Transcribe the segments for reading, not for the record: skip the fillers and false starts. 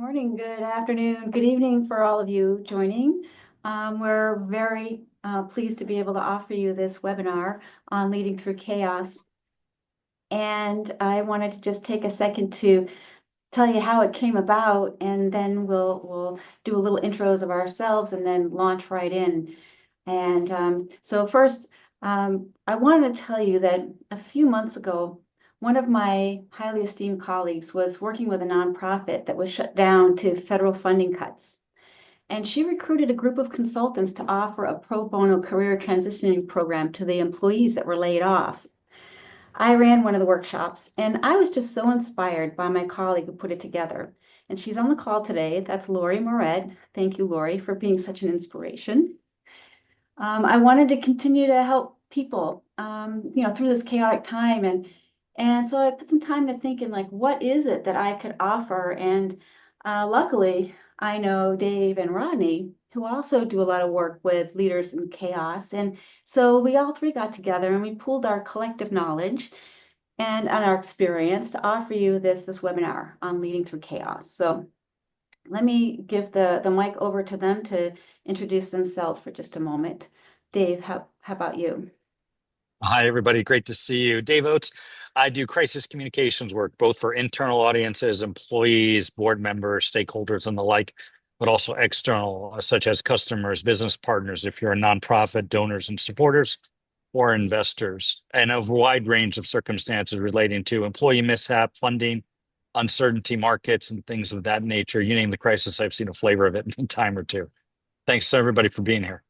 morning, good afternoon, good evening for all of you joining. We're very pleased to be able to offer you this webinar on leading through chaos. And I wanted to just take a second to tell you how it came about, and then we'll do a little intros of ourselves and then launch right in. And so first, I wanted to tell you that a few months ago, one of my highly esteemed colleagues was working with a nonprofit that was shut down to federal funding cuts. And she recruited a group of consultants to offer a pro bono career transitioning program to the employees that were laid off. I ran one of the workshops, and I was just so inspired by my colleague who put it together. And she's on the call today. That's Lori Moret. Thank you, Lori, for being such an inspiration. I wanted to continue to help people, through this chaotic time. And so I put some time to thinking, like, what is it that I could offer? And luckily, I know Dave and Rodney, who also do a lot of work with leaders in chaos. And so we all three got together and we pooled our collective knowledge and our experience to offer you this webinar on leading through chaos. So let me give the mic over to them to introduce themselves for just a moment. Dave, how about you? Hi, everybody. Great to see you. Dave Oates. I do crisis communications work, both for internal audiences, employees, board members, stakeholders, and the like, but also external, such as customers, business partners, if you're a nonprofit, donors and supporters, or investors, and a wide range of circumstances relating to employee mishap, funding, uncertainty markets, and things of that nature. You name the crisis, I've seen a flavor of it in a time or two. Thanks to everybody for being here.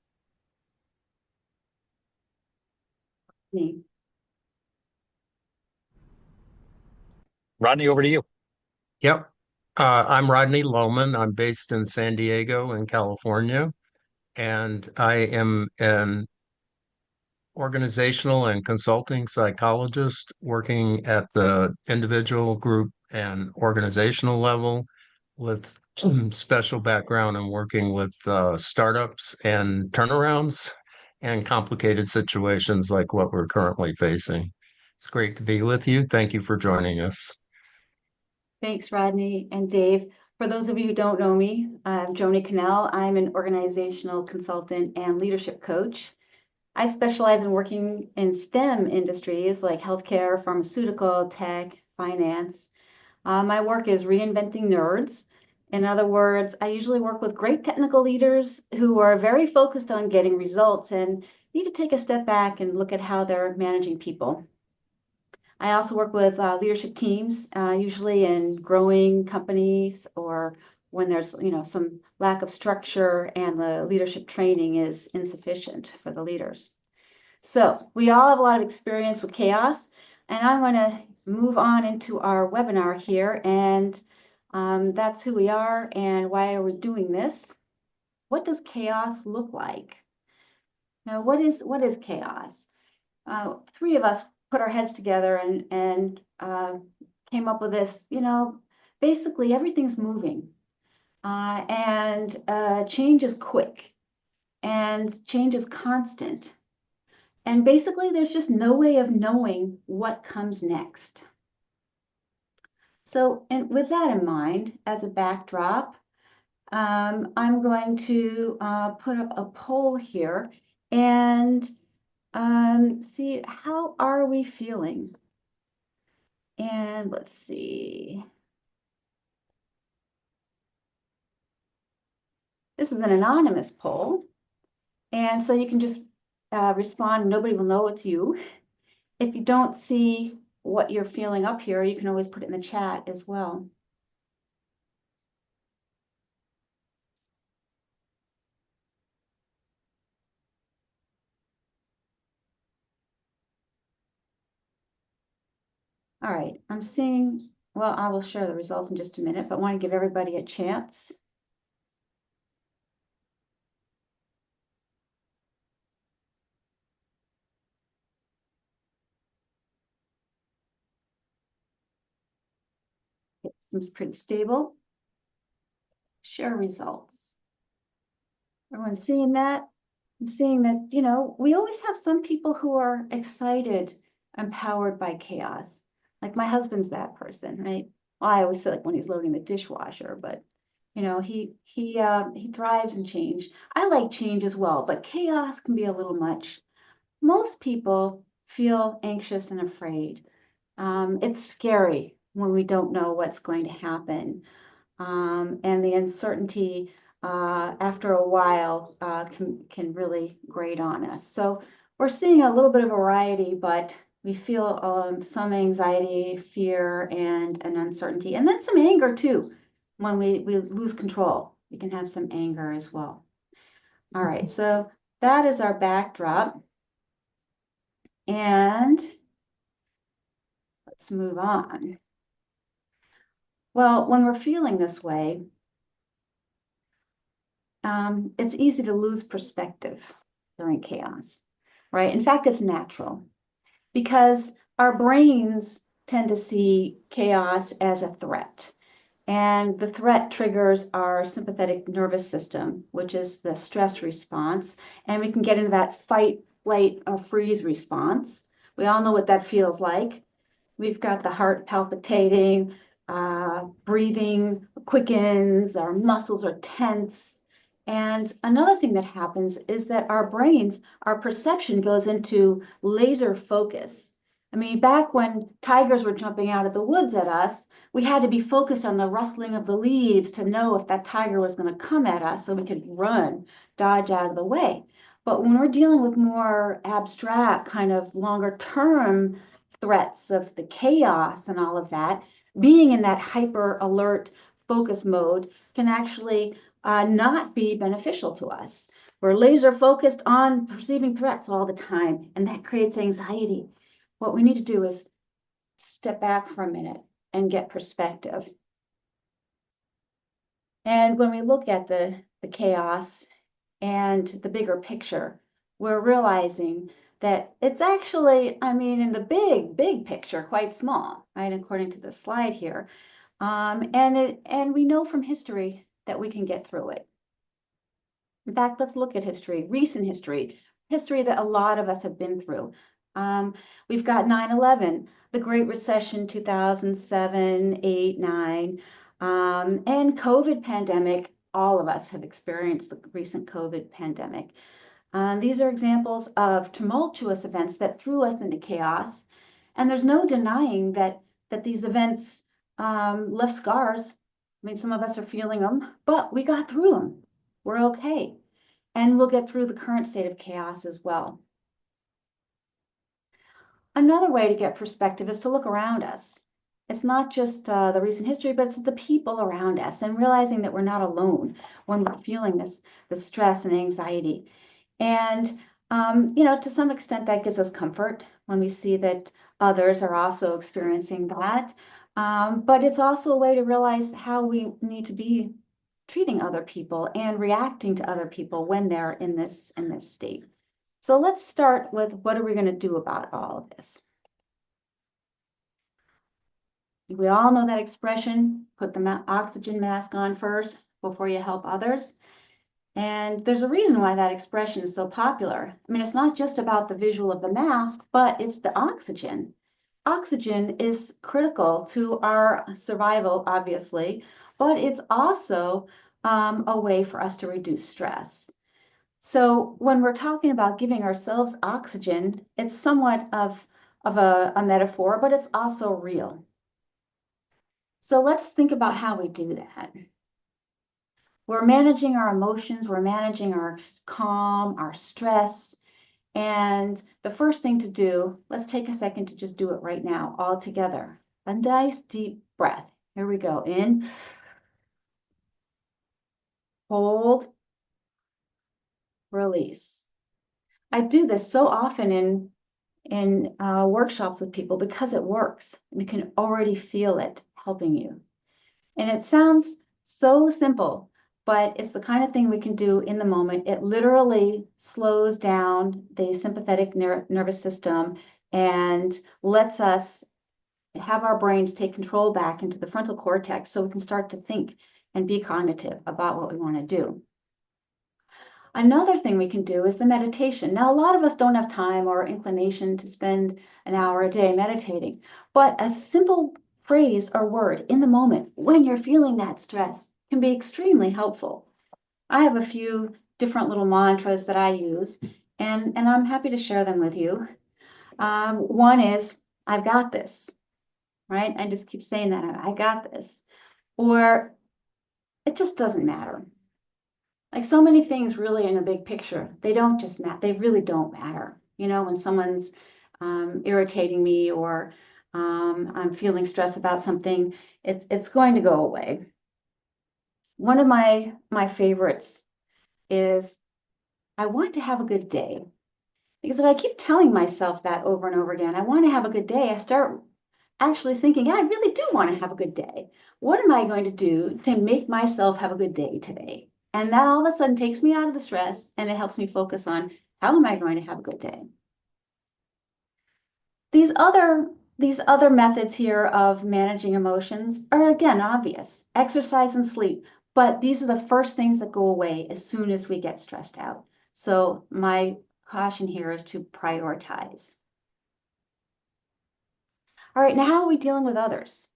Me. Rodney, over to you. Yep. I'm Rodney Lohman. I'm based in San Diego in California, and I am an organizational and consulting psychologist working at the individual, group, and organizational level with special background in working with startups and turnarounds and complicated situations like what we're currently facing. It's great to be with you. Thank you for joining us. Thanks, Rodney and Dave. For those of you who don't know me, I'm Joni Cannell. I'm an organizational consultant and leadership coach. I specialize in working in STEM industries like healthcare, pharmaceutical, tech, finance. My work is reinventing nerds. In other words, I usually work with great technical leaders who are very focused on getting results and need to take a step back and look at how they're managing people. I also work with leadership teams, usually in growing companies or when there's some lack of structure and the leadership training is insufficient for the leaders. So we all have a lot of experience with chaos, and I'm going to move on into our webinar here, and that's who we are and why are we doing this. What does chaos look like? Now, what is chaos? Three of us put our heads together and came up with this. Basically everything's moving, and change is quick, and change is constant. And basically, there's just no way of knowing what comes next. So, and with that in mind, as a backdrop, I'm going to put up a poll here and see how are we feeling. And let's see. This is an anonymous poll, and so you can just respond. Nobody will know it's you. If you don't see what you're feeling up here, you can always put it in the chat as well. All right, I'm seeing, well, I will share the results in just a minute, but I want to give everybody a chance. It seems pretty stable. Share results. Everyone's seeing that? I'm seeing that, we always have some people who are excited, empowered by chaos. Like my husband's that person, right? Well, I always say like when he's loading the dishwasher, but You know, he thrives in change. I like change as well, but chaos can be a little much. Most people feel anxious and afraid. It's scary when we don't know what's going to happen. And the uncertainty after a while can really grate on us. So we're seeing a little bit of variety, but we feel some anxiety, fear, and an uncertainty, and then some anger too. When we lose control, we can have some anger as well. All right, so that is our backdrop. And let's move on. Well, when we're feeling this way, it's easy to lose perspective during chaos, right? In fact, it's natural because our brains tend to see chaos as a threat. And the threat triggers our sympathetic nervous system, which is the stress response. And we can get into that fight, flight, or freeze response. We all know what that feels like. We've got the heart palpitating, breathing quickens, our muscles are tense. And another thing that happens is that our brains, our perception goes into laser focus. I mean, back when tigers were jumping out of the woods at us, we had to be focused on the rustling of the leaves to know if that tiger was going to come at us so we could run, dodge out of the way. But when we're dealing with more abstract, kind of longer term threats of the chaos and all of that, being in that hyper alert focus mode can actually not be beneficial to us. We're laser focused on perceiving threats all the time, and that creates anxiety. What we need to do is step back for a minute and get perspective. And when we look at the chaos and the bigger picture, we're realizing that it's actually, I mean, in the big picture, quite small, right? According to the slide here. And we know from history that we can get through it. In fact, let's look at history, recent history, history that a lot of us have been through. We've got 9/11, the Great Recession, 2007, 8, 9, and COVID pandemic. All of us have experienced the recent COVID pandemic. These are examples of tumultuous events that threw us into chaos. And there's no denying that these events left scars. I mean, some of us are feeling them, but we got through them. We're okay. And we'll get through the current state of chaos as well. Another way to get perspective is to look around us. It's not just the recent history, but it's the people around us and realizing that we're not alone when we're feeling this stress and anxiety. And, to some extent, that gives us comfort when we see that others are also experiencing that. But it's also a way to realize how we need to be treating other people and reacting to other people when they're in this state. So let's start with what are we going to do about all of this? We all know that expression, put the oxygen mask on first before you help others. And there's a reason why that expression is so popular. I mean, it's not just about the visual of the mask, but it's the oxygen. Oxygen is critical to our survival, obviously, but it's also a way for us to reduce stress. So when we're talking about giving ourselves oxygen, it's somewhat of a metaphor, but it's also real. So let's think about how we do that. We're managing our emotions, we're managing our calm, our stress. And the first thing to do, let's take a second to just do it right now, all together. A nice deep breath. Here we go. In, hold, release. I do this so often in workshops with people because it works. You can already feel it helping you. And it sounds so simple, but it's the kind of thing we can do in the moment. It literally slows down the sympathetic nervous system and lets us have our brains take control back into the frontal cortex so we can start to think and be cognitive about what we want to do. Another thing we can do is the meditation. Now, a lot of us don't have time or inclination to spend an hour a day meditating, but a simple phrase or word in the moment when you're feeling that stress, can be extremely helpful. I have a few different little mantras that I use, and I'm happy to share them with you. One is, I've got this, right? I just keep saying that, I got this. Or it just doesn't matter. Like so many things really in a big picture, they don't just matter. They really don't matter. You know, when someone's irritating me or I'm feeling stressed about something, it's going to go away. One of my favorites is I want to have a good day. Because if I keep telling myself that over and over again, I want to have a good day, I start actually thinking, yeah, I really do want to have a good day. What am I going to do to make myself have a good day today? And that all of a sudden takes me out of the stress and it helps me focus on how am I going to have a good day? These other these other methods here of managing emotions are again obvious. Exercise and sleep, but these are the first things that go away as soon as we get stressed out. So my caution here is to prioritize. All right, now how are we dealing with others?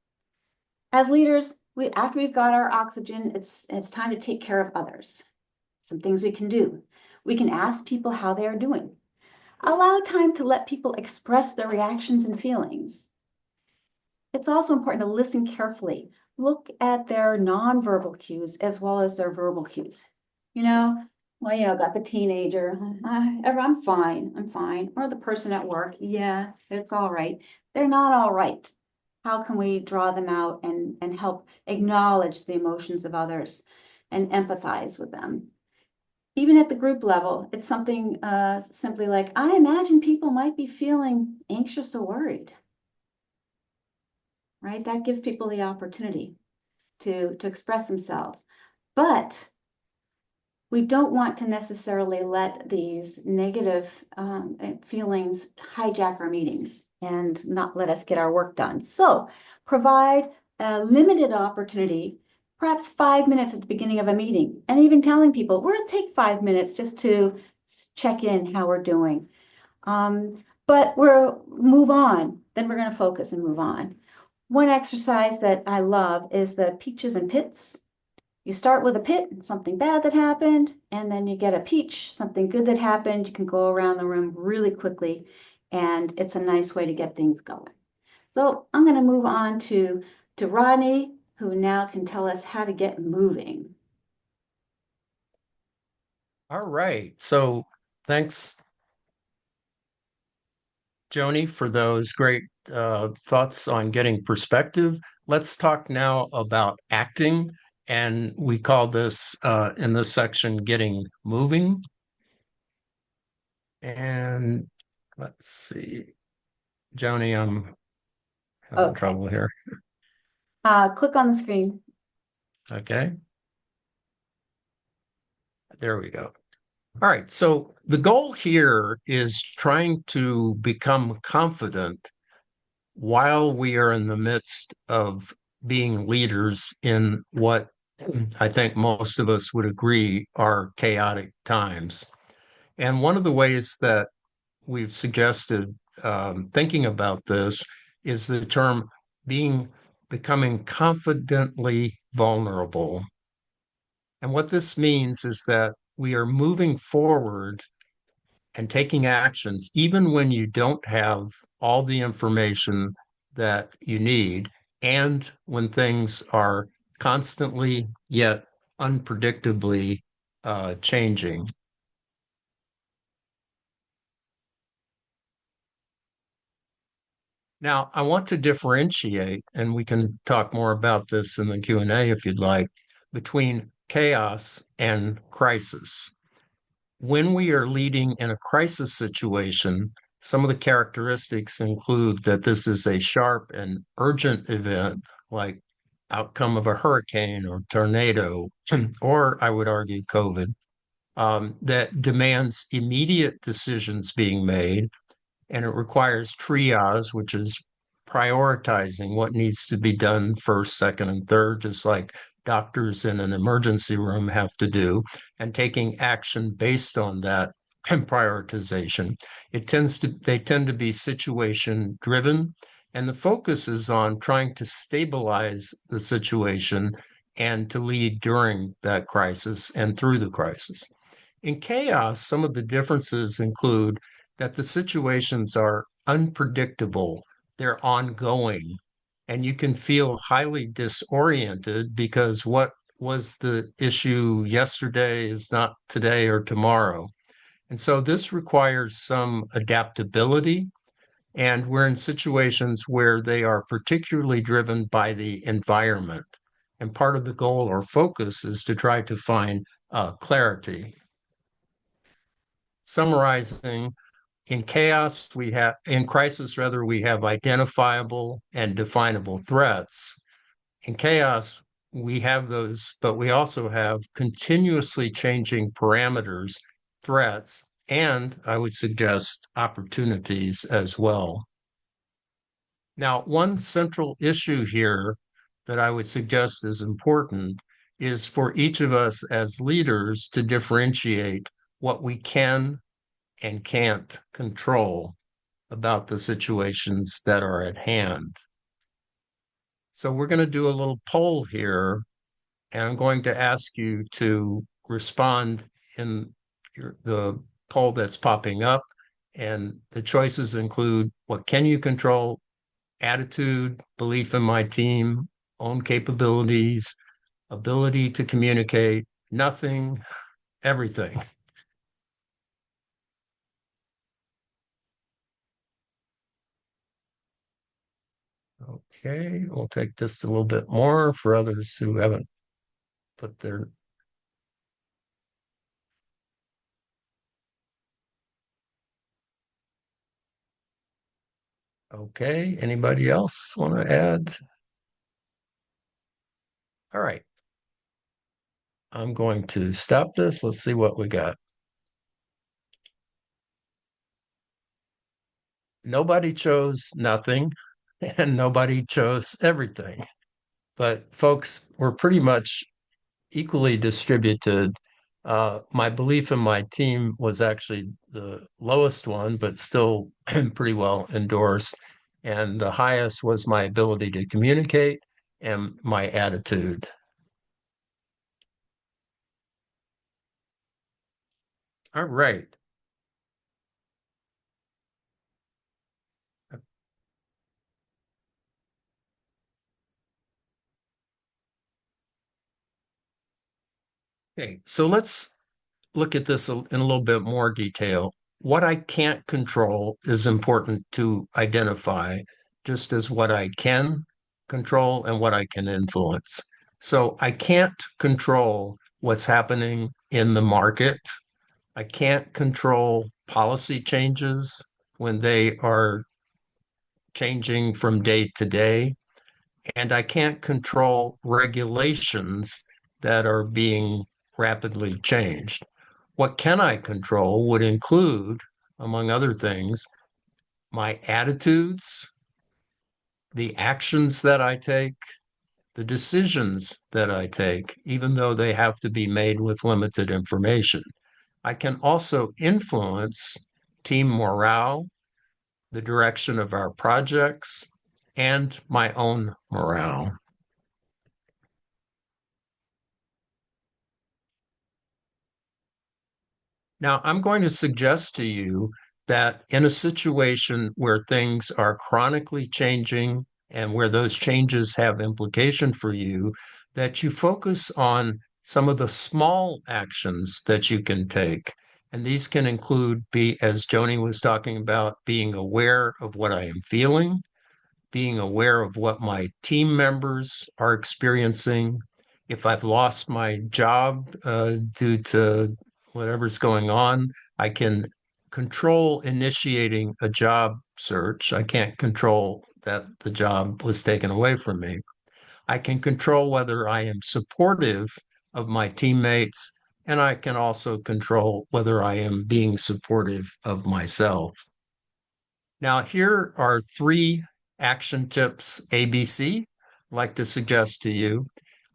As leaders, after we've got our oxygen, it's time to take care of others. Some things we can do. We can ask people how they are doing. Allow time to let people express their reactions and feelings. It's also important to listen carefully. Look at their nonverbal cues as well as their verbal cues. You know, got the teenager, I'm fine, I'm fine. Or the person at work, yeah, it's all right. They're not all right. How can we draw them out and help acknowledge the emotions of others and empathize with them? Even at the group level, it's something simply like, I imagine people might be feeling anxious or worried, right? That gives people the opportunity to express themselves. But we don't want to necessarily let these negative feelings hijack our meetings and not let us get our work done. So provide a limited opportunity, perhaps 5 minutes at the beginning of a meeting, and even telling people, we're going to take 5 minutes just to check in how we're doing. But we'll move on, then we're going to focus and move on. One exercise that I love is the peaches and pits. You start with a pit, something bad that happened, and then you get a peach, something good that happened. You can go around the room really quickly, and it's a nice way to get things going. So I'm going to move on to Rodney, who now can tell us how to get moving. All right. So thanks, Joni, for those great thoughts on getting perspective. Let's talk now about acting. And we call this in this section getting moving. And let's see, Joni, I'm having Okay. trouble here. Click on the screen. Okay. There we go. All right. So the goal here is trying to become confident while we are in the midst of being leaders in what I think most of us would agree are chaotic times. And one of the ways that we've suggested thinking about this is the term becoming confidently vulnerable. And what this means is that we are moving forward and taking actions, even when you don't have all the information that you need, and when things are constantly yet unpredictably changing. Now, I want to differentiate, and we can talk more about this in the Q&A if you'd like, between chaos and crisis. When we are leading in a crisis situation, some of the characteristics include that this is a sharp and urgent event, like outcome of a hurricane or tornado, or I would argue COVID, that demands immediate decisions being made, and it requires triage, which is prioritizing what needs to be done first, second, and third, just like doctors in an emergency room have to do, and taking action based on that prioritization. They tend to be situation driven, and the focus is on trying to stabilize the situation and to lead during that crisis and through the crisis. In chaos, some of the differences include that the situations are unpredictable, they're ongoing, and you can feel highly disoriented because what was the issue yesterday is not today or tomorrow. And so this requires some adaptability, and we're in situations where they are particularly driven by the environment. And part of the goal or focus is to try to find clarity. Summarizing, in crisis, rather, we have identifiable and definable threats. In chaos, we have those, but we also have continuously changing parameters, threats, and I would suggest opportunities as well. Now, one central issue here that I would suggest is important is for each of us as leaders to differentiate what we can and can't control about the situations that are at hand. So we're going to do a little poll here, and I'm going to ask you to respond in the poll that's popping up. And the choices include what can you control, attitude, belief in my team, own capabilities, ability to communicate, nothing, everything. Okay, we'll take just a little bit more for others who haven't put their. Okay, anybody else want to add? All right, I'm going to stop this. Let's see what we got. Nobody chose nothing and nobody chose everything. But folks were pretty much equally distributed. My belief in my team was actually the lowest one, but still pretty well endorsed. And the highest was my ability to communicate and my attitude. All right. Okay, so let's look at this in a little bit more detail. What I can't control is important to identify, just as what I can control and what I can influence. So I can't control what's happening in the market. I can't control policy changes when they are changing from day to day. And I can't control regulations that are being rapidly changed. What can I control would include, among other things, my attitudes, the actions that I take, the decisions that I take, even though they have to be made with limited information. I can also influence team morale, the direction of our projects, and my own morale. Now, I'm going to suggest to you that in a situation where things are chronically changing and where those changes have implication for you, that you focus on some of the small actions that you can take. And these can include as Joni was talking about, being aware of what I am feeling, being aware of what my team members are experiencing. If I've lost my job due to whatever's going on, I can control initiating a job search. I can't control that the job was taken away from me. I can control whether I am supportive of my teammates, and I can also control whether I am being supportive of myself. Now, here are three action tips ABC I'd like to suggest to you.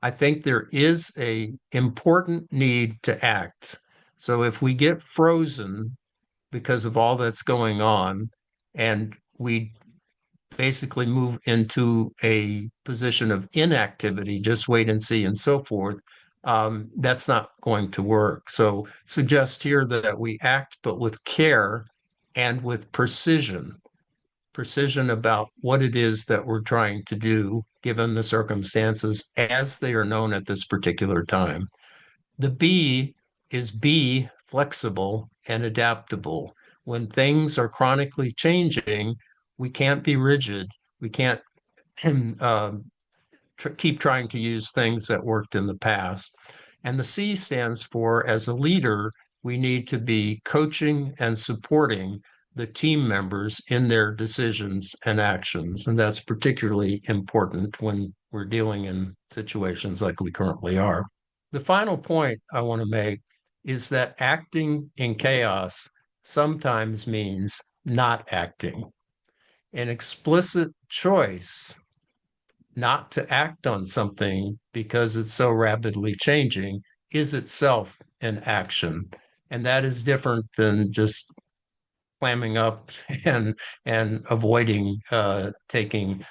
I think there is a important need to act. So if we get frozen because of all that's going on and we basically move into a position of inactivity, just wait and see and so forth, that's not going to work. So suggest here that we act, but with care and with precision about what it is that we're trying to do, given the circumstances as they are known at this particular time. The B is be flexible and adaptable. When things are chronically changing, we can't be rigid. We can't keep trying to use things that worked in the past. And the C stands for, as a leader, we need to be coaching and supporting the team members in their decisions and actions. And that's particularly important when we're dealing in situations like we currently are. The final point I want to make is that acting in chaos sometimes means not acting. An explicit choice not to act on something because it's so rapidly changing is itself an action. And that is different than just clamming up and avoiding taking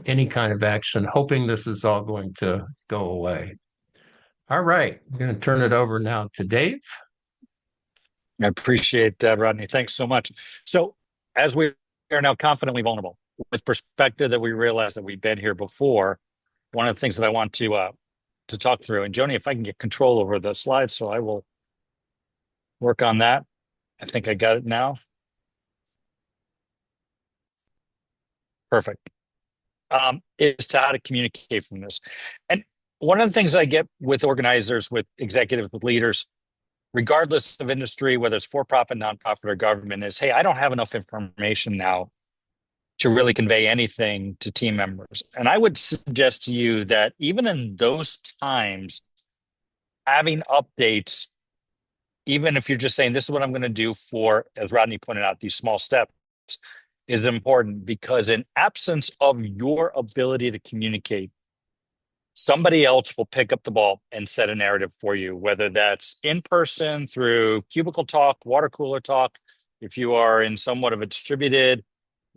any kind of action, hoping this is all going to go away. All right, I'm going to turn it over now to Dave. I appreciate that, Rodney. Thanks so much. So, as we are now confidently vulnerable, with perspective that we realize that we've been here before, one of the things that I want to talk through, and Joni, if I can get control over the slides, so I will work on that. I think I got it now. Perfect. Is to how to communicate from this. And one of the things I get with organizers, with executives, with leaders, regardless of industry, whether it's for-profit, nonprofit, or government, is, hey, I don't have enough information now to really convey anything to team members. And I would suggest to you that even in those times, having updates, even if you're just saying, this is what I'm going to do for, as Rodney pointed out, these small steps, is important, because in absence of your ability to communicate, somebody else will pick up the ball and set a narrative for you, whether that's in person through cubicle talk, water cooler talk. If you are in somewhat of a distributed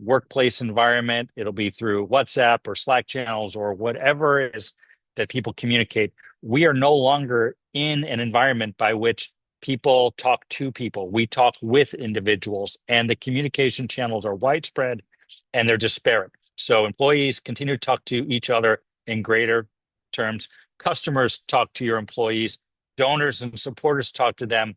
workplace environment, it'll be through WhatsApp or Slack channels or whatever it is that people communicate. We are no longer in an environment by which people talk to people. We talk with individuals, and the communication channels are widespread and they're disparate. So employees continue to talk to each other in greater terms. Customers talk to your employees. Donors and supporters talk to them,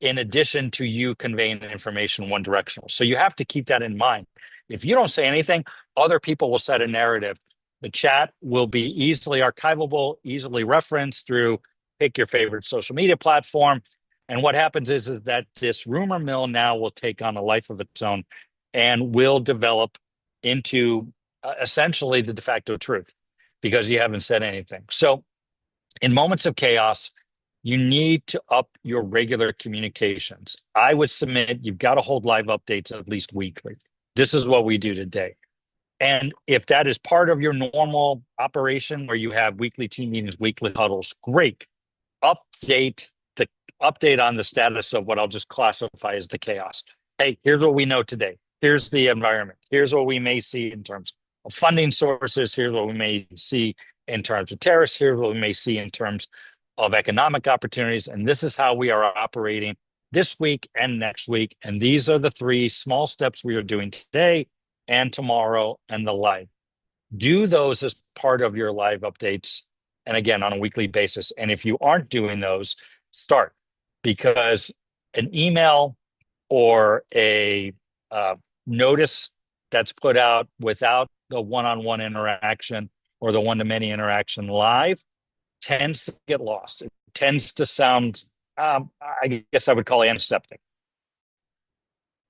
in addition to you conveying information one directional. So you have to keep that in mind. If you don't say anything, other people will set a narrative. The chat will be easily archivable, easily referenced through, pick your favorite social media platform. And what happens is that this rumor mill now will take on a life of its own and will develop into essentially the de facto truth, because you haven't said anything. So in moments of chaos, you need to up your regular communications. I would submit you've got to hold live updates at least weekly. This is what we do today. And if that is part of your normal operation where you have weekly team meetings, weekly huddles, great. Update on the status of what I'll just classify as the chaos. Hey, here's what we know today. Here's the environment. Here's what we may see in terms of funding sources. Here's what we may see in terms of terrorists. Here's what we may see in terms of economic opportunities. And this is how we are operating this week and next week. And these are the 3 small steps we are doing today and tomorrow and the like. Do those as part of your live updates, and again, on a weekly basis. And if you aren't doing those, start, because an email or a notice that's put out without the one-on-one interaction or the one-to-many interaction live tends to get lost. It tends to sound, I guess I would call it antiseptic.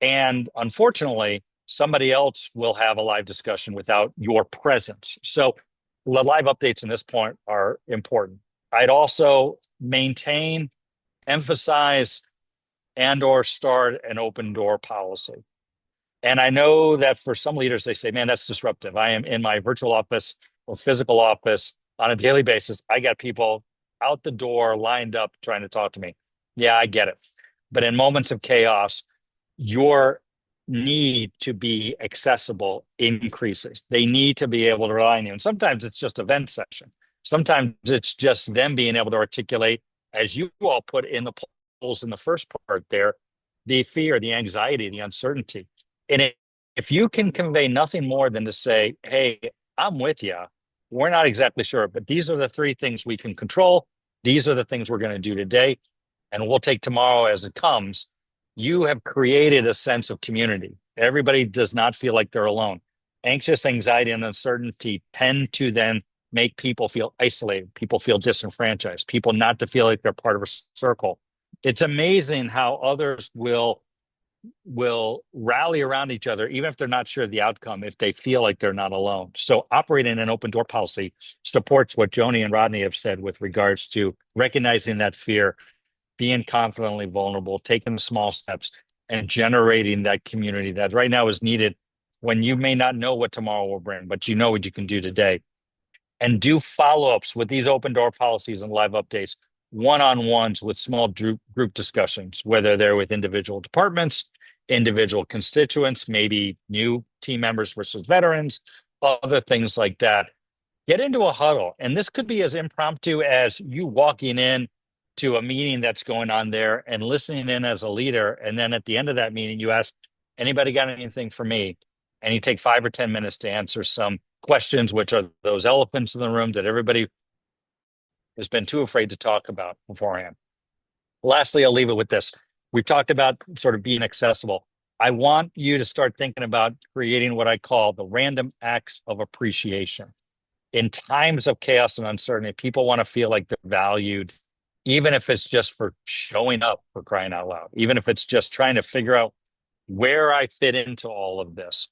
And unfortunately, somebody else will have a live discussion without your presence. So the live updates in this point are important. I'd also maintain, emphasize, and or start an open door policy. And I know that for some leaders, they say, man, that's disruptive. I am in my virtual office or physical office on a daily basis. I got people out the door lined up trying to talk to me. Yeah, I get it. But in moments of chaos, your need to be accessible increases. They need to be able to rely on you. And sometimes it's just a vent session. Sometimes it's just them being able to articulate, as you all put in the polls in the first part there, the fear, the anxiety, the uncertainty. And if you can convey nothing more than to say, hey, I'm with you. We're not exactly sure, but these are the three things we can control. These are the things we're going to do today. And we'll take tomorrow as it comes. You have created a sense of community. Everybody does not feel like they're alone. Anxious, anxiety, and uncertainty tend to then make people feel isolated. People feel disenfranchised. People not to feel like they're part of a circle. It's amazing how others will rally around each other, even if they're not sure of the outcome, if they feel like they're not alone. So operating an open door policy supports what Joni and Rodney have said with regards to recognizing that fear, being confidently vulnerable, taking small steps, and generating that community that right now is needed when you may not know what tomorrow will bring, but you know what you can do today. And do follow-ups with these open door policies and live updates, one-on-ones with small group discussions, whether they're with individual departments, individual constituents, maybe new team members versus veterans, other things like that. Get into a huddle. And this could be as impromptu as you walking in to a meeting that's going on there and listening in as a leader. And then at the end of that meeting, you ask, anybody got anything for me? And you take 5 or 10 minutes to answer some questions, which are those elephants in the room that everybody has been too afraid to talk about beforehand. Lastly, I'll leave it with this. We've talked about sort of being accessible. I want you to start thinking about creating what I call the random acts of appreciation. In times of chaos and uncertainty, people want to feel like they're valued, even if it's just for showing up, for crying out loud, even if it's just trying to figure out where I fit into all of this.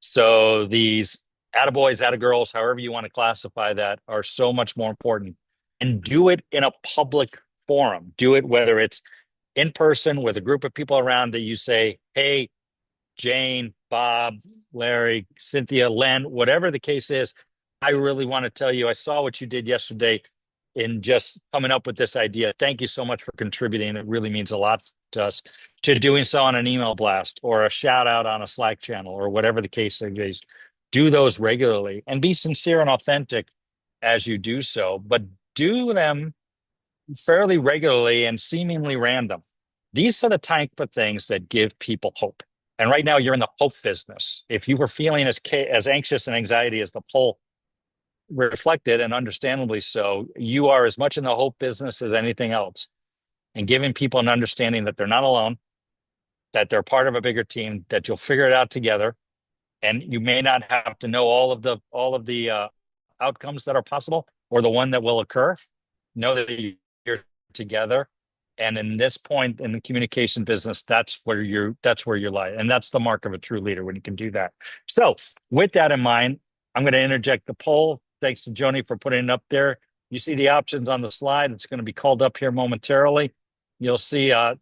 So these attaboys, attagirls, however you want to classify that, are so much more important. And do it in a public forum. Do it whether it's in person with a group of people around that you say, hey, Jane, Bob, Larry, Cynthia, Len, whatever the case is, I really want to tell you, I saw what you did yesterday in just coming up with this idea. Thank you so much for contributing. It really means a lot to us. To doing so on an email blast or a shout out on a Slack channel or whatever the case is. Do those regularly and be sincere and authentic as you do so, but do them fairly regularly and seemingly random. These are the type of things that give people hope. And right now, you're in the hope business. If you were feeling as anxious and anxiety as the poll reflected, and understandably so, you are as much in the hope business as anything else. And giving people an understanding that they're not alone, that they're part of a bigger team, that you'll figure it out together, and you may not have to know all of the outcomes that are possible or the one that will occur. Know that you're together. And in this point in the communication business, that's where you lie. And that's the mark of a true leader when you can do that. So with that in mind, I'm going to interject the poll. Thanks to Joni for putting it up there. You see the options on the slide. It's going to be called up here momentarily. You'll see, I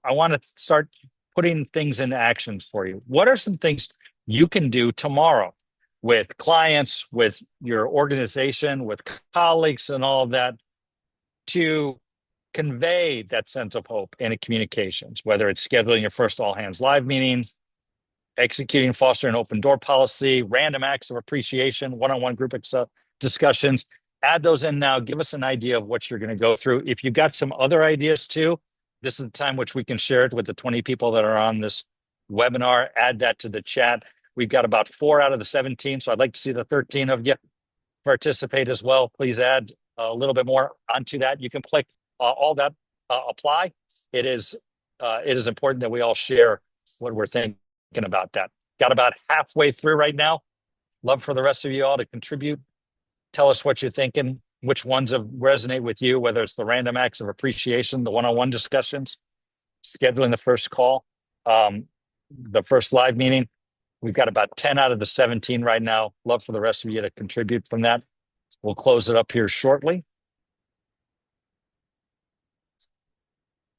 want to start putting things into action for you. What are some things you can do tomorrow with clients, with your organization, with colleagues and all of that to convey that sense of hope in communications, whether it's scheduling your first all hands live meetings, executing, fostering open door policy, random acts of appreciation, one-on-one group discussions. Add those in now. Give us an idea of what you're going to go through. If you've got some other ideas too, this is the time which we can share it with the 20 people that are on this webinar. Add that to the chat. We've got about 4 out of the 17, so I'd like to see the 13 of you participate as well. Please add a little bit more onto that. You can click all that apply. It is important that we all share what we're thinking about that. Got about halfway through right now. Love for the rest of you all to contribute. Tell us what you're thinking, which ones have resonate with you, whether it's the random acts of appreciation, the one-on-one discussions, scheduling the first call, the first live meeting. We've got about 10 out of the 17 right now. Love for the rest of you to contribute from that. We'll close it up here shortly.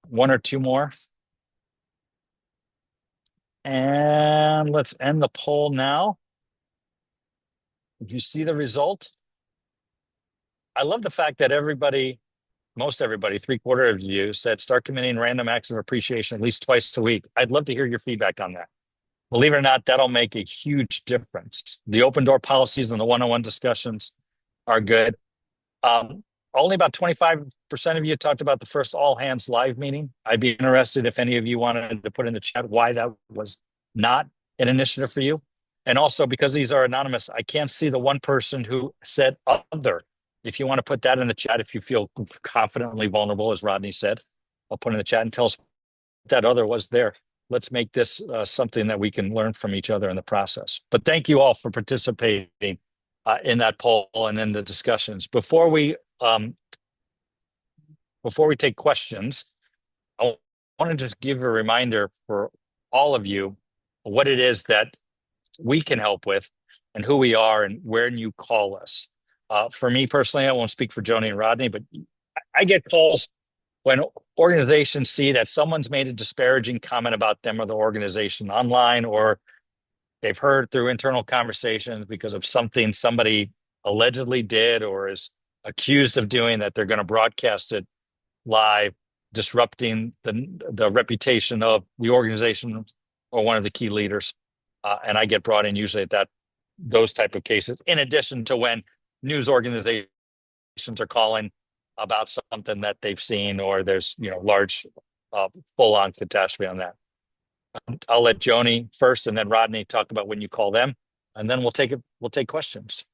1 or 2 more. And let's end the poll now. Did you see the result? I love the fact that everybody, most everybody, 3/4 of you said start committing random acts of appreciation at least twice a week. I'd love to hear your feedback on that. Believe it or not, that'll make a huge difference. The open door policies and the one-on-one discussions are good. Um, Only about 25% of you talked about the first all hands live meeting. I'd be interested if any of you wanted to put in the chat why that was not an initiative for you. And also, because these are anonymous, I can't see the one person who said other. If you want to put that in the chat, if you feel confidently vulnerable, as Rodney said, I'll put in the chat and tell us what that other was there. Let's make this something that we can learn from each other in the process. But thank you all for participating in that poll and in the discussions. Before we take questions, I want to just give a reminder for all of you what it is that we can help with and who we are and where you call us. For me personally, I won't speak for Joni and Rodney, but I get calls when organizations see that someone's made a disparaging comment about them or the organization online, or they've heard through internal conversations because of something somebody allegedly did or is accused of doing, that they're going to broadcast it live, disrupting the reputation of the organization or one of the key leaders. And I get brought in usually at those type of cases, in addition to when news organizations are calling about something that they've seen, or there's large full-on catastrophe on that. I'll let Joni first and then Rodney talk about when you call them, and then we'll take questions.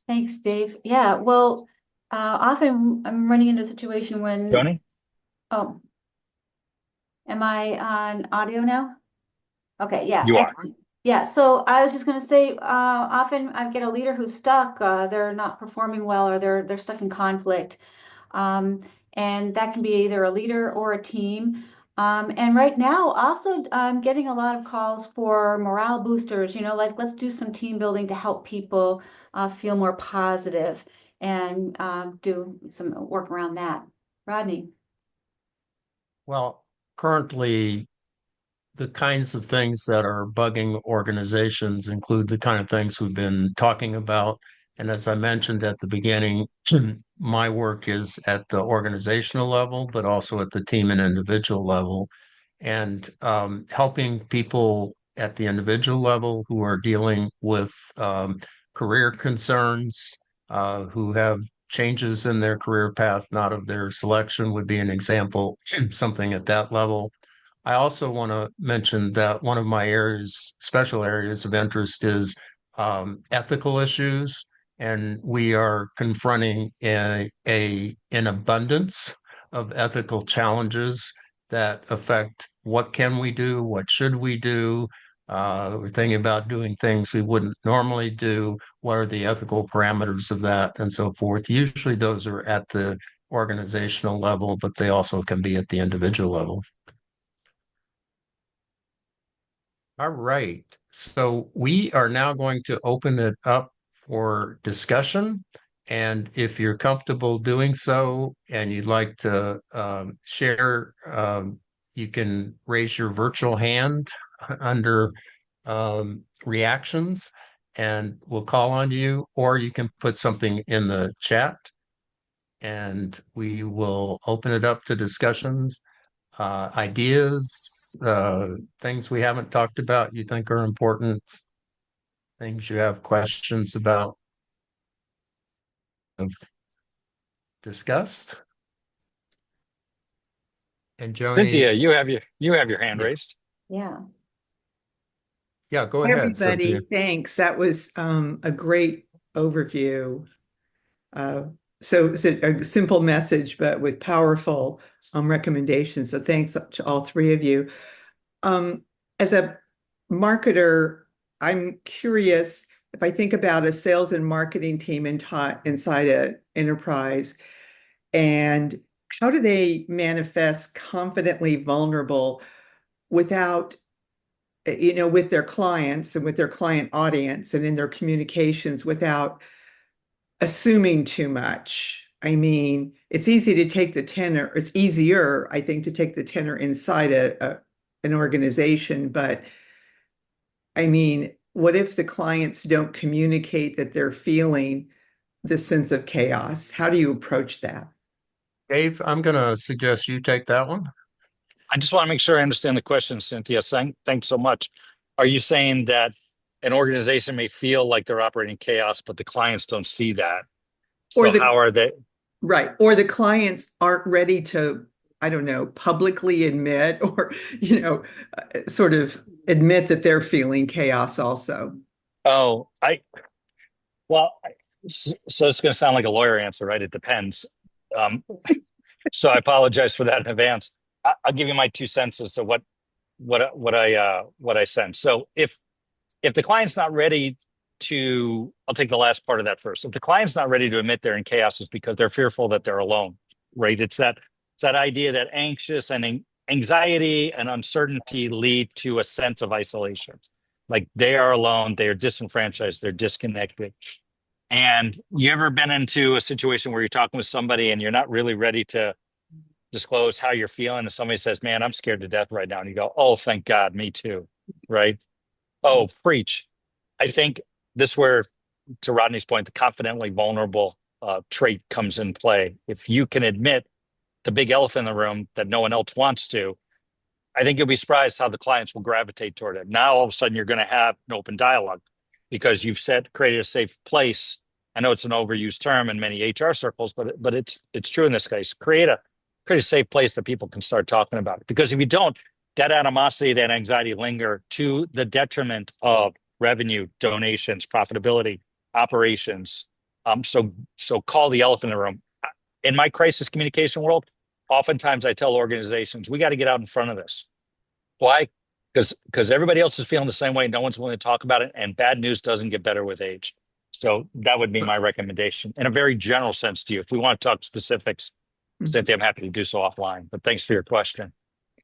Thanks, Dave. Yeah, well, often I'm running into a situation when, Joni? oh, am I on audio now? Okay, yeah, You are. excellent. Yeah, so I was just going to say, often I get a leader who's stuck, they're not performing well, or they're stuck in conflict. And that can be either a leader or a team. And right now, also, I'm getting a lot of calls for morale boosters, like let's do some team building to help people feel more positive, and do some work around that. Rodney. Well, currently, the kinds of things that are bugging organizations include the kind of things we've been talking about. And as I mentioned at the beginning, my work is at the organizational level, but also at the team and individual level, and helping people at the individual level who are dealing with career concerns, who have changes in their career path, not of their selection, would be an example, something at that level. I also want to mention that one of my special areas of interest is ethical issues, and we are confronting an abundance of ethical challenges that affect what can we do, what should we do. We're thinking about doing things we wouldn't normally do. What are the ethical parameters of that, and so forth. Usually, those are at the organizational level, but they also can be at the individual level. All right. So we are now going to open it up for discussion. And if you're comfortable doing so and you'd like to share, you can raise your virtual hand under reactions and we'll call on you, or you can put something in the chat and we will open it up to discussions, ideas, things we haven't talked about you think are important, things you have questions about, have discussed. And Cynthia, Joni, you have your hand yeah, raised. Yeah. yeah, go Hi, ahead, Cynthia. everybody. Thanks. That was a great overview. So it's a simple message, but with powerful recommendations. So thanks to all three of you. As a marketer, I'm curious if I think about a sales and marketing team inside an enterprise, and how do they manifest confidently vulnerable without with their clients and with their client audience and in their communications without assuming too much. I mean, it's easy to take the tenor. It's easier, I think, to take the tenor inside an organization. But I mean, what if the clients don't communicate that they're feeling the sense of chaos? How do you approach that? Dave, I'm going to suggest you take that one. I just want to make sure I understand the question, Cynthia. Thanks so much. Are you saying that an organization may feel like they're operating chaos, but the clients don't see that? Or So the how are they? Right. Or the clients aren't ready to, I don't know, publicly admit or, sort of admit that they're feeling chaos also. Oh, so it's going to sound like a lawyer answer, right? It depends. Um, so I apologize for that in advance. I'll give you my 2 cents as to what I sense. So if the client's not ready to, I'll take the last part of that first. If the client's not ready to admit they're in chaos, it's because they're fearful that they're alone, right? It's that idea that anxiety and uncertainty lead to a sense of isolation. Like they are alone, they are disenfranchised, they're disconnected. And you ever been into a situation where you're talking with somebody and you're not really ready to disclose how you're feeling, and somebody says, "Man, I'm scared to death right now," and you go, "Oh, thank God, me too," right? Oh, preach. I think this where, to Rodney's point, the confidently vulnerable trait comes in play. If you can admit the big elephant in the room that no one else wants to, I think you'll be surprised how the clients will gravitate toward it. Now, all of a sudden, you're going to have an open dialogue because you've created a safe place. I know it's an overused term in many HR circles, but it's true in this case. Create a safe place that people can start talking about it. Because if you don't, that animosity, that anxiety linger to the detriment of revenue, donations, profitability, operations. So call the elephant in the room. In my crisis communication world, oftentimes I tell organizations, we got to get out in front of this. Why? Because everybody else is feeling the same way. No one's willing to talk about it, and bad news doesn't get better with age. So that would be my recommendation in a very general sense to you. If we want to talk specifics, Cynthia, I'm happy to do so offline. But thanks for your question.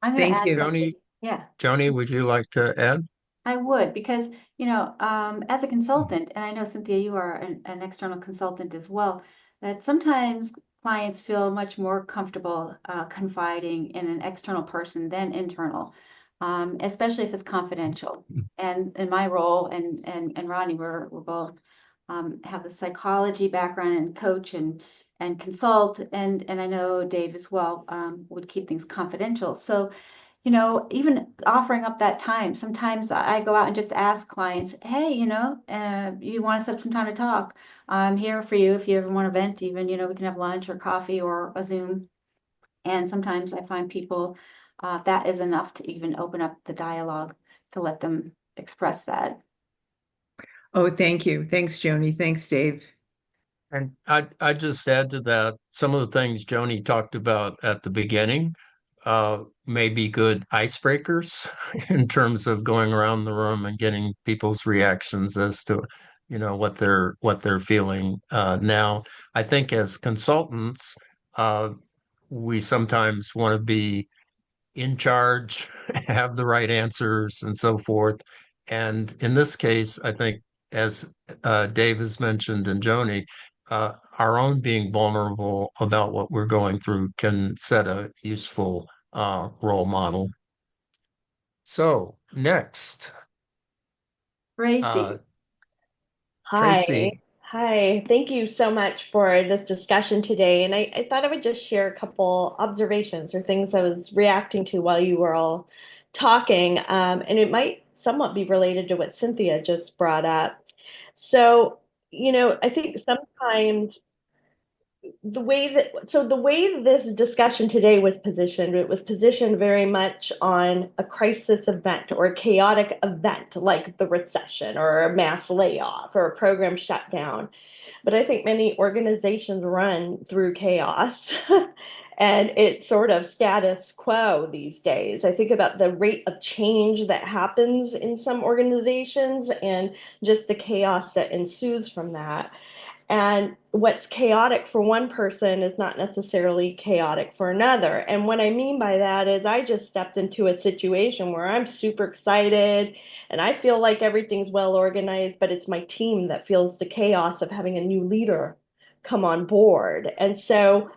I'm going to Thank add you. something. Joni, Yeah. Joni, would you like to add? I would, because, as a consultant, and I know Cynthia, you are an external consultant as well, that sometimes clients feel much more comfortable confiding in an external person than internal, especially if it's confidential. And in my role, and Ronnie, we're both have the psychology background and coach and consult, and I know Dave as well would keep things confidential. So even offering up that time. Sometimes I go out and just ask clients, hey, you want to set up some time to talk? I'm here for you if you ever want to vent, even, we can have lunch or coffee or a Zoom. And sometimes I find people that is enough to even open up the dialogue to let them express that. Oh, thank you. Thanks, Joni. Thanks, Dave. And I just add to that some of the things Joni talked about at the beginning may be good icebreakers in terms of going around the room and getting people's reactions as to, what they're feeling. Now, I think as consultants, uh, we sometimes want to be in charge, have the right answers, and so forth. And in this case, I think, as Dave has mentioned and Joni, our own being vulnerable about what we're going through can set a useful role model. So next, Gracie. uh, Hi. Tracy. Hi. Thank you so much for this discussion today. And I thought I would just share a couple observations or things I was reacting to while you were all talking. And it might somewhat be related to what Cynthia just brought up. So, I think sometimes the way this discussion today was positioned, it was positioned very much on a crisis event or a chaotic event like the recession or a mass layoff or a program shutdown. But I think many organizations run through chaos and it's sort of status quo these days. I think about the rate of change that happens in some organizations and just the chaos that ensues from that. And what's chaotic for one person is not necessarily chaotic for another. And what I mean by that is I just stepped into a situation where I'm super excited and I feel like everything's well organized, but it's my team that feels the chaos of having a new leader come on board. And so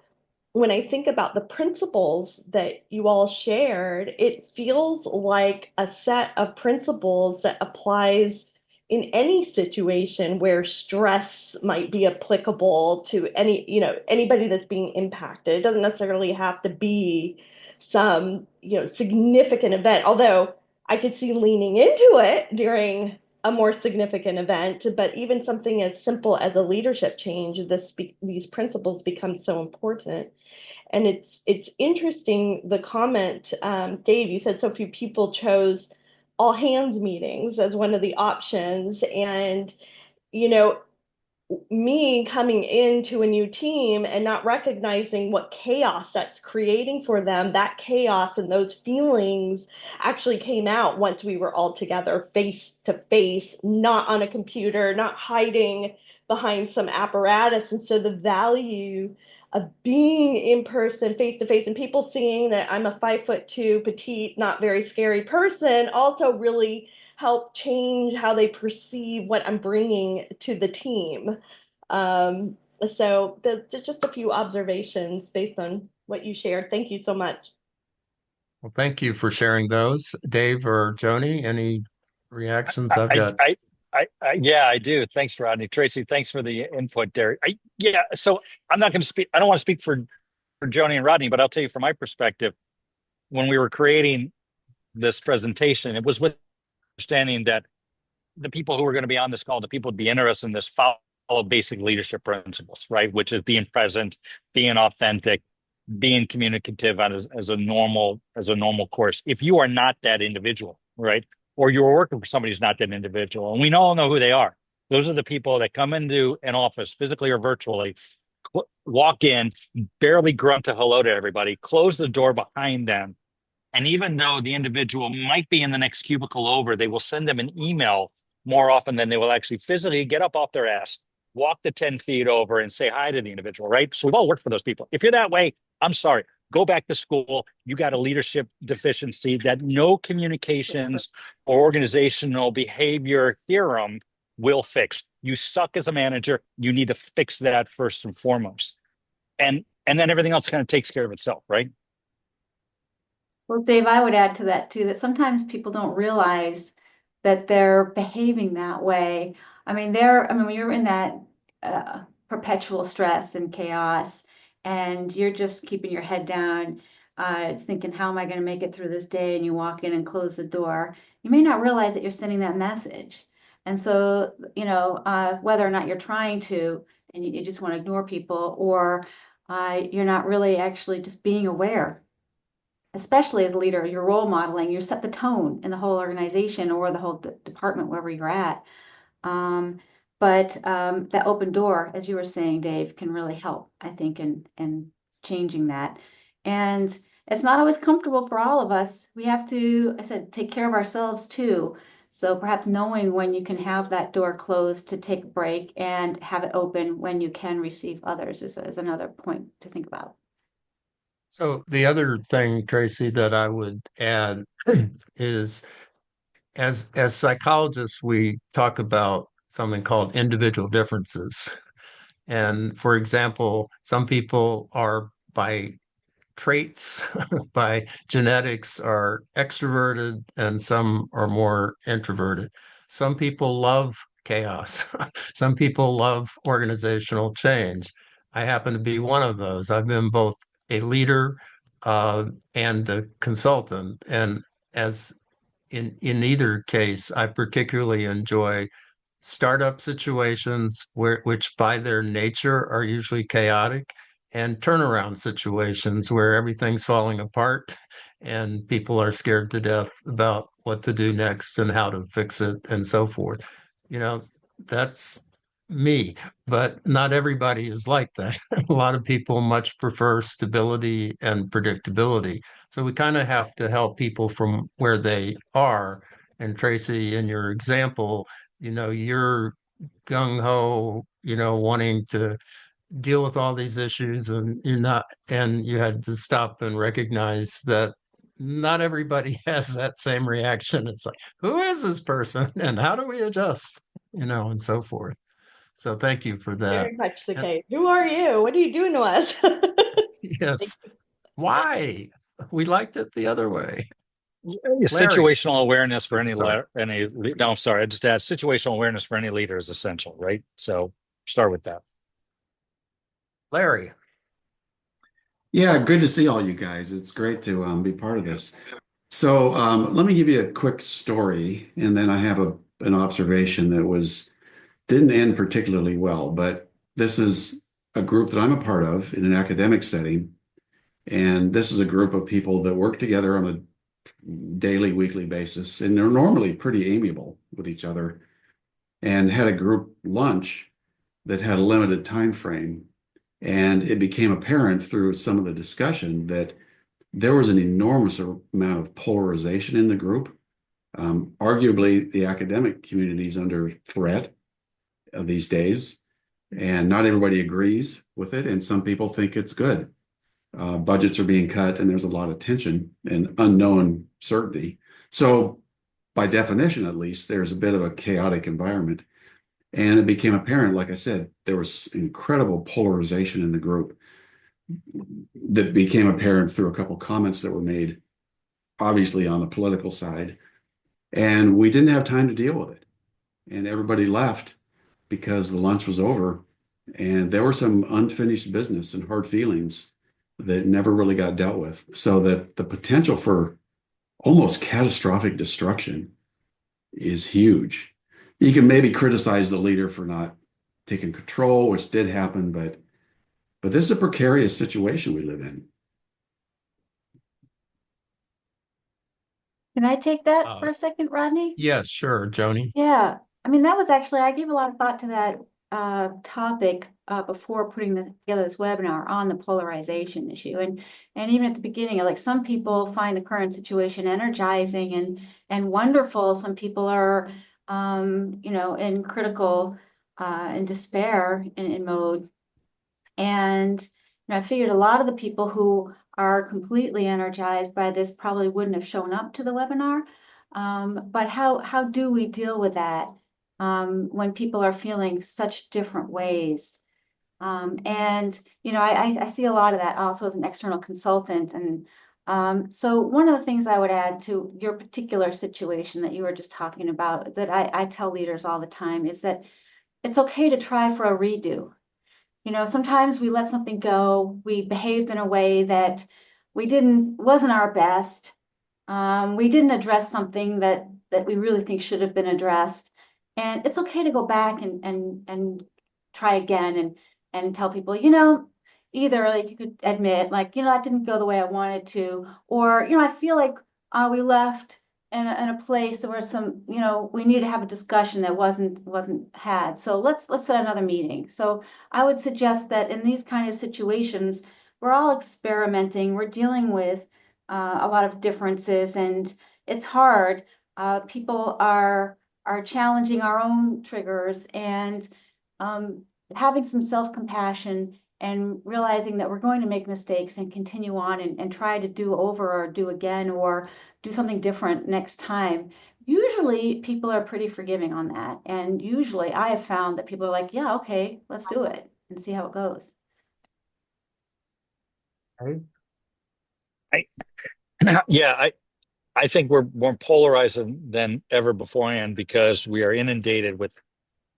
when I think about the principles that you all shared, it feels like a set of principles that applies in any situation where stress might be applicable to anybody that's being impacted. It doesn't necessarily have to be some, significant event, although I could see leaning into it during a more significant event, but even something as simple as a leadership change, these principles become so important. And it's interesting, the comment, Dave, you said so few people chose all hands meetings as one of the options. And, you know, me coming into a new team and not recognizing what chaos that's creating for them, that chaos and those feelings actually came out once we were all together face to face, not on a computer, not hiding behind some apparatus. And so the value of being in person, face to face, and people seeing that I'm a 5'2", petite, not very scary person also really help change how they perceive what I'm bringing to the team. Um, so just a few observations based on what you shared. Thank you so much. Well, thank you for sharing those. Dave or Joni, any reactions? I've got. Yeah, I do. Thanks, Rodney. Tracy, thanks for the input there. Yeah, so I'm not going to speak. I don't want to speak for Joni and Rodney, but I'll tell you from my perspective, when we were creating this presentation, it was with understanding that the people who are going to be on this call, the people who'd be interested in this, follow basic leadership principles, right? Which is being present, being authentic, being communicative as a normal course. If you are not that individual, right, or you're working for somebody who's not that individual, and we all know who they are. Those are the people that come into an office, physically or virtually, walk in, barely grunt a hello to everybody, close the door behind them, and even though the individual might be in the next cubicle over, they will send them an email more often than they will actually physically get up off their ass, walk the 10 feet over and say hi to the individual, right? So we've all worked for those people. If you're that way, I'm sorry. Go back to school. You got a leadership deficiency that no communications or organizational behavior theorem will fix. You suck as a manager. You need to fix that first and foremost. And then everything else kind of takes care of itself, right? Well, Dave, I would add to that too, that sometimes people don't realize that they're behaving that way. I mean, when you're in that perpetual stress and chaos, and you're just keeping your head down, thinking, how am I going to make it through this day? And you walk in and close the door, you may not realize that you're sending that message. And so, whether or not you're trying to, and you just want to ignore people, or you're not really actually just being aware, especially as a leader, you're role modeling, you set the tone in the whole organization or the whole department, wherever you're at. Um, but that open door, as you were saying, Dave, can really help, I think, in changing that. And it's not always comfortable for all of us. We have to, I said, take care of ourselves too. So perhaps knowing when you can have that door closed to take a break and have it open when you can receive others is another point to think about. So the other thing, Tracy, that I would add is as psychologists, we talk about something called individual differences. And for example, some people are by traits, by genetics, are extroverted and some are more introverted. Some people love chaos. Some people love organizational change. I happen to be one of those. I've been both a leader and a consultant. And as in either case, I particularly enjoy startup situations which by their nature are usually chaotic, and turnaround situations where everything's falling apart and people are scared to death about what to do next and how to fix it and so forth. You know, that's me, but not everybody is like that. A lot of people much prefer stability and predictability. So we kind of have to help people from where they are. And Tracy, in your example, you're gung ho, wanting to deal with all these issues, and you had to stop and recognize that not everybody has that same reaction. It's like, who is this person and how do we adjust, and so forth. So thank you for that. Very much the And case. Who are you? What are you doing to us? yes, why? We liked it the other way. Situational awareness for Sorry. no, I'm sorry, I just add situational awareness for any leader is essential, right? So start with that. Larry. Yeah, good to see all you guys. It's great to be part of this. So let me give you a quick story, and then I have an observation that didn't end particularly well. But this is a group that I'm a part of in an academic setting, and this is a group of people that work together on a daily, weekly basis, and they're normally pretty amiable with each other. And had a group lunch that had a limited time frame, and it became apparent through some of the discussion that there was an enormous amount of polarization in the group. Arguably, the academic community is under threat these days, and not everybody agrees with it, and some people think it's good. Budgets are being cut, and there's a lot of tension and unknown certainty. So, by definition, at least, there's a bit of a chaotic environment. And it became apparent, like I said, there was incredible polarization in the group that became apparent through a couple comments that were made, obviously on the political side. And we didn't have time to deal with it. And everybody left because the lunch was over. And there were some unfinished business and hard feelings that never really got dealt with. So that the potential for almost catastrophic destruction is huge. You can maybe criticize the leader for not taking control, which did happen, but this is a precarious situation we live in. Can I take that for a second, Rodney? Yes, sure, Joni. Yeah, I mean, that was actually, I gave a lot of thought to that topic before putting together this webinar on the polarization issue. And even at the beginning, like some people find the current situation energizing and wonderful. Some people are, in critical and despair in mode. And I figured a lot of the people who are completely energized by this probably wouldn't have shown up to the webinar. But how do we deal with that when people are feeling such different ways? And I see a lot of that also as an external consultant. And so one of the things I would add to your particular situation that you were just talking about that I tell leaders all the time is that it's okay to try for a redo. Sometimes we let something go. We behaved in a way that wasn't our best. We didn't address something that we really think should have been addressed. And it's okay to go back and try again and tell people, either like you could admit, like, that didn't go the way I wanted to, or, I feel like we left in a place where we need to have a discussion that wasn't had. So let's set another meeting. So I would suggest that in these kind of situations, we're all experimenting. We're dealing with a lot of differences, and it's hard. People are challenging our own triggers and having some self-compassion and realizing that we're going to make mistakes and continue on and try to do over or do again or do something different next time. Usually people are pretty forgiving on that. And usually I have found that people are like, yeah, okay, let's do it and see how it goes. Yeah, I think we're more polarized than ever beforehand because we are inundated with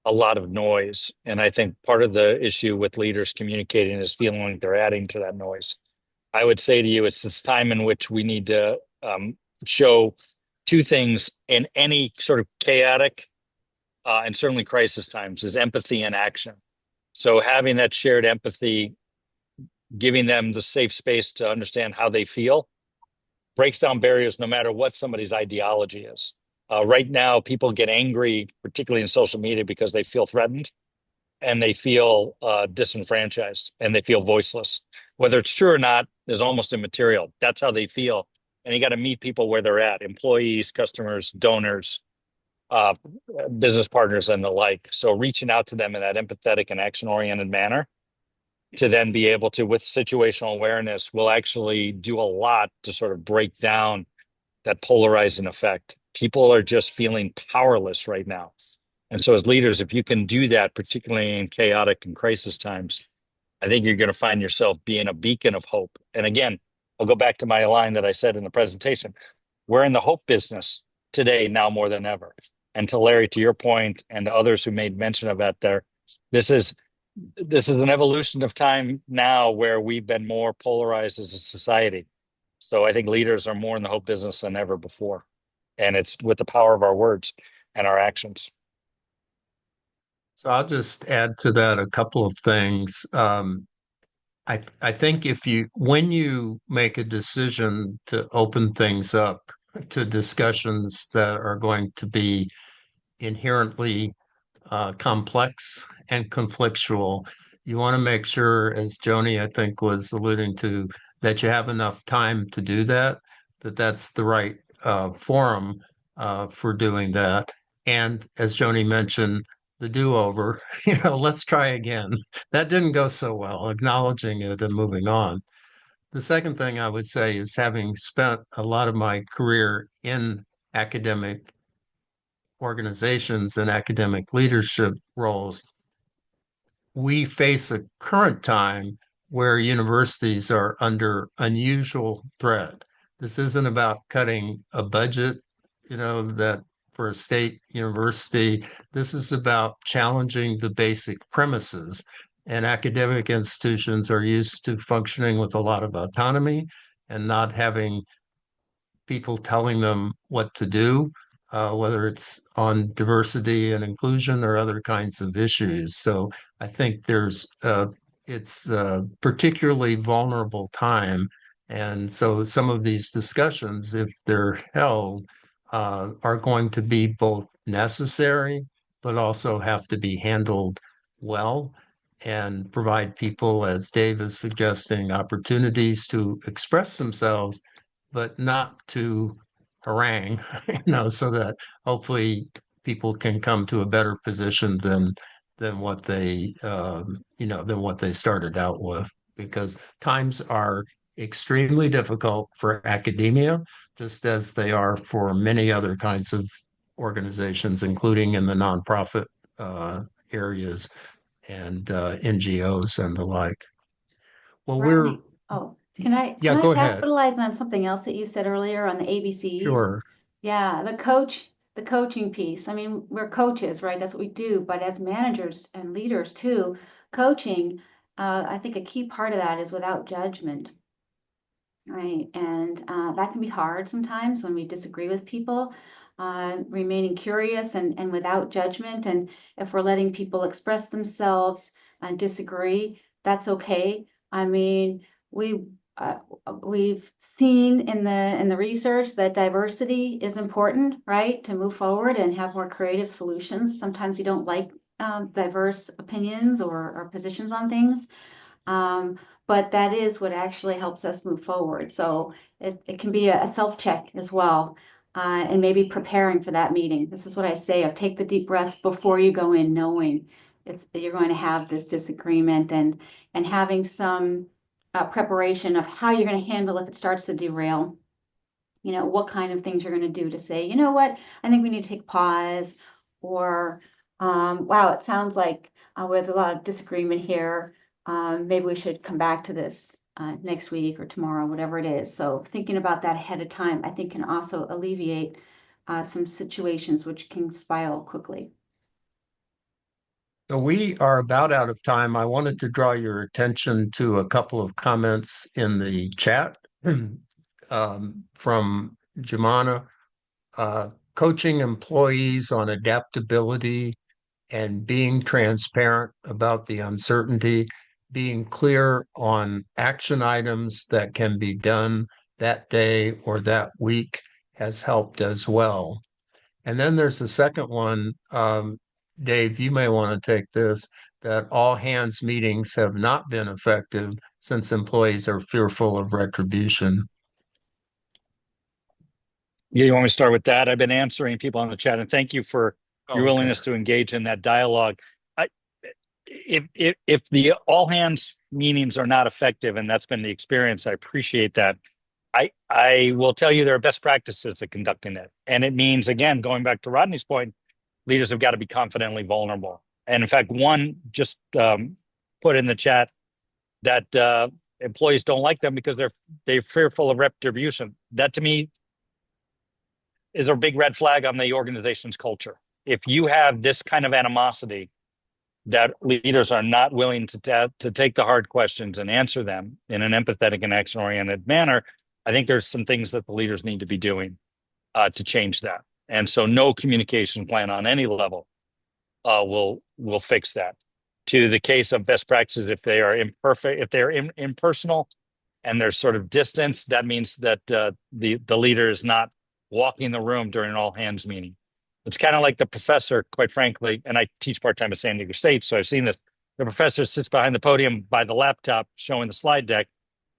a lot of noise. And I think part of the issue with leaders communicating is feeling like they're adding to that noise. I would say to you, it's this time in which we need to show two things in any sort of chaotic and certainly crisis times is empathy and action. So having that shared empathy, giving them the safe space to understand how they feel, breaks down barriers no matter what somebody's ideology is. Right now, people get angry, particularly in social media, because they feel threatened and they feel disenfranchised and they feel voiceless. Whether it's true or not is almost immaterial. That's how they feel. And you got to meet people where they're at, employees, customers, donors, uh, business partners, and the like. So reaching out to them in that empathetic and action-oriented manner to then be able to, with situational awareness, will actually do a lot to sort of break down that polarizing effect. People are just feeling powerless right now. And so as leaders, if you can do that, particularly in chaotic and crisis times, I think you're going to find yourself being a beacon of hope. And again, I'll go back to my line that I said in the presentation. We're in the hope business today, now more than ever. And to Larry, to your point, and to others who made mention of that there, this is an evolution of time now where we've been more polarized as a society. So I think leaders are more in the hope business than ever before. And it's with the power of our words and our actions. So I'll just add to that a couple of things. I think when you make a decision to open things up to discussions that are going to be inherently complex and conflictual, you want to make sure, as Joni, I think, was alluding to, that you have enough time to do that, that's the right forum for doing that. And as Joni mentioned, the do-over, let's try again. That didn't go so well, acknowledging it and moving on. The second thing I would say is, having spent a lot of my career in academic organizations and academic leadership roles, we face a current time where universities are under unusual threat. This isn't about cutting a budget, that for a state university. This is about challenging the basic premises. And academic institutions are used to functioning with a lot of autonomy and not having people telling them what to do, whether it's on diversity and inclusion or other kinds of issues. So I think it's a particularly vulnerable time. And so some of these discussions, if they're held, are going to be both necessary, but also have to be handled well and provide people, as Dave is suggesting, opportunities to express themselves, but not to harangue, so that hopefully people can come to a better position than what they started out with, because times are extremely difficult for academia, just as they are for many other kinds of organizations, including in the nonprofit areas and NGOs and the like. Well, Rodney, oh, can I yeah, go ahead. capitalize on something else that you said earlier on the ABCs? Sure. Yeah, the coaching piece. I mean, we're coaches, right? That's what we do. But as managers and leaders too, coaching, I think a key part of that is without judgment, right? And that can be hard sometimes when we disagree with people, remaining curious and without judgment. And if we're letting people express themselves and disagree, that's okay. I mean, uh, we've seen in the research that diversity is important, right, to move forward and have more creative solutions. Sometimes you don't like diverse opinions or positions on things. But that is what actually helps us move forward. So it can be a self-check as well, and maybe preparing for that meeting. This is what I say of take the deep breaths before you go in, knowing you're going to have this disagreement, and having some preparation of how you're going to handle if it starts to derail. What kind of things you're going to do to say, you know what, I think we need to take a pause, or wow, it sounds like with a lot of disagreement here, maybe we should come back to this next week or tomorrow, whatever it is. So thinking about that ahead of time, I think, can also alleviate some situations which can spiral quickly. So we are about out of time. I wanted to draw your attention to a couple of comments in the chat from Jemana. Coaching employees on adaptability and being transparent about the uncertainty, being clear on action items that can be done that day or that week has helped as well. And then there's the second one, Dave, you may want to take this, that all hands meetings have not been effective since employees are fearful of retribution. Yeah, you want me to start with that? I've been answering people on the chat, and thank you for your willingness Okay. to engage in that dialogue. If the all hands meetings are not effective, and that's been the experience, I appreciate that. I will tell you there are best practices at conducting it. And it means, again, going back to Rodney's point, leaders have got to be confidently vulnerable. And in fact, one just put in the chat that employees don't like them because they're fearful of retribution. That to me is a big red flag on the organization's culture. If you have this kind of animosity that leaders are not willing to take the hard questions and answer them in an empathetic and action-oriented manner, I think there's some things that the leaders need to be doing to change that. And so no communication plan on any level will fix that. To the case of best practices, if they are imperfect, if they're impersonal and there's sort of distance, that means that the leader is not walking the room during an all hands meeting. It's kind of like the professor, quite frankly, and I teach part-time at San Diego State, so I've seen this. The professor sits behind the podium by the laptop showing the slide deck,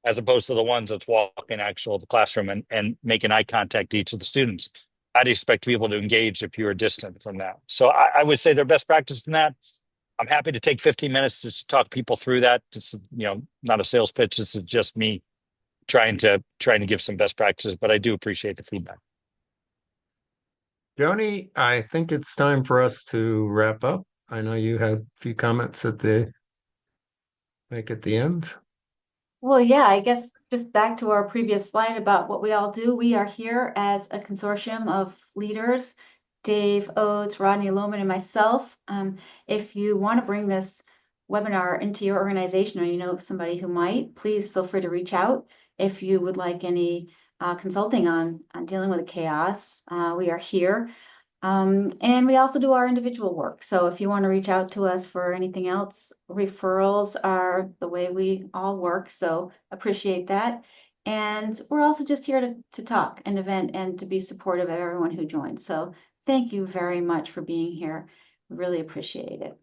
as opposed to the ones that's walking the classroom and making eye contact to each of the students. I'd expect people to engage if you are distant from that. So I would say their best practice in that. I'm happy to take 15 minutes to talk people through that. It's, not a sales pitch. This is just me trying to give some best practices, but I do appreciate the feedback. Joni, I think it's time for us to wrap up. I know you have a few comments at the end. Well, yeah, I guess just back to our previous slide about what we all do. We are here as a consortium of leaders, Dave Oates, Rodney Lohman, and myself. If you want to bring this webinar into your organization or you know somebody who might, please feel free to reach out. If you would like any consulting on dealing with the chaos, we are here. And we also do our individual work. So if you want to reach out to us for anything else, referrals are the way we all work. So appreciate that. And we're also just here to talk and event and to be supportive of everyone who joined. So thank you very much for being here. We really appreciate it.